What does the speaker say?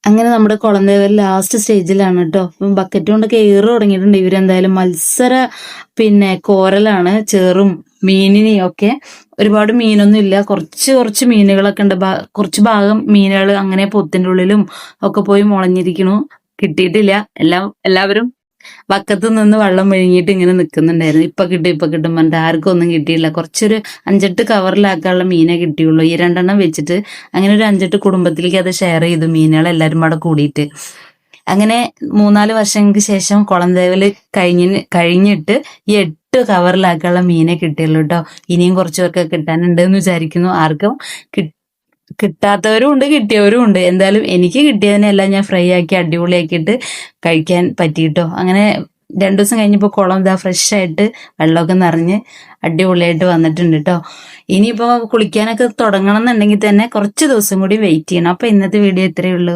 അങ്ങനെ നമ്മുടെ കുളന്തേവൽ ലാസ്റ്റ് സ്റ്റേജിലാണ് കേട്ടോ. അപ്പം ബക്കറ്റ് കൊണ്ടൊക്കെ ഏറ് തുടങ്ങിയിട്ടുണ്ട്. ഇവരെന്തായാലും മത്സര കോരലാണ്, ചേറും മീനിനെയും ഒക്കെ. ഒരുപാട് മീനൊന്നും ഇല്ല, കുറച്ച് മീനുകളൊക്കെ ഉണ്ട്. കുറച്ച് ഭാഗം മീനുകൾ അങ്ങനെ പൊത്തിന്റെ ഉള്ളിലും ഒക്കെ പോയി മുളഞ്ഞിരിക്കണു. കിട്ടിയിട്ടില്ല. എല്ലാവരും വക്കത്ത് നിന്ന് വെള്ളം വിഴുങ്ങിയിട്ട് ഇങ്ങനെ നിൽക്കുന്നുണ്ടായിരുന്നു. ഇപ്പൊ കിട്ടും പറഞ്ഞിട്ട് ആർക്കും ഒന്നും കിട്ടിയില്ല. കുറച്ചൊരു 5-8 കവറിലാക്കാനുള്ള മീനെ കിട്ടിയുള്ളൂ. ഈ 2 വെച്ചിട്ട് അങ്ങനെ ഒരു 5-8 കുടുംബത്തിലേക്ക് അത് ഷെയർ ചെയ്തു, മീനുകൾ എല്ലാവരും അവിടെ കൂടിയിട്ട്. അങ്ങനെ 3-4 വർഷങ്ങൾക്ക് ശേഷം കുളന്തേവല് കഴിഞ്ഞിട്ട് ഈ 8 കവറിലാക്കാനുള്ള മീനെ കിട്ടിയുള്ളൂ കേട്ടോ. ഇനിയും കുറച്ച് പേർക്ക് കിട്ടാനുണ്ട് എന്ന് വിചാരിക്കുന്നു. ആർക്കും കിട്ടാത്തവരും ഉണ്ട്, കിട്ടിയവരും ഉണ്ട്. എന്തായാലും എനിക്ക് കിട്ടിയതിനെല്ലാം ഞാൻ ഫ്രൈ ആക്കി അടിപൊളിയാക്കിയിട്ട് കഴിക്കാൻ പറ്റിയിട്ടോ. അങ്ങനെ 2 ദിവസം കഴിഞ്ഞപ്പോൾ കുളം ഇതാ ഫ്രഷ് ആയിട്ട് വെള്ളമൊക്കെ നിറഞ്ഞ് അടിപൊളിയായിട്ട് വന്നിട്ടുണ്ട് കേട്ടോ. ഇനിയിപ്പോൾ കുളിക്കാനൊക്കെ തുടങ്ങണം എന്നുണ്ടെങ്കിൽ തന്നെ കുറച്ച് ദിവസം കൂടി വെയിറ്റ് ചെയ്യണം. അപ്പൊ ഇന്നത്തെ വീഡിയോ ഇത്രയേ ഉള്ളൂ.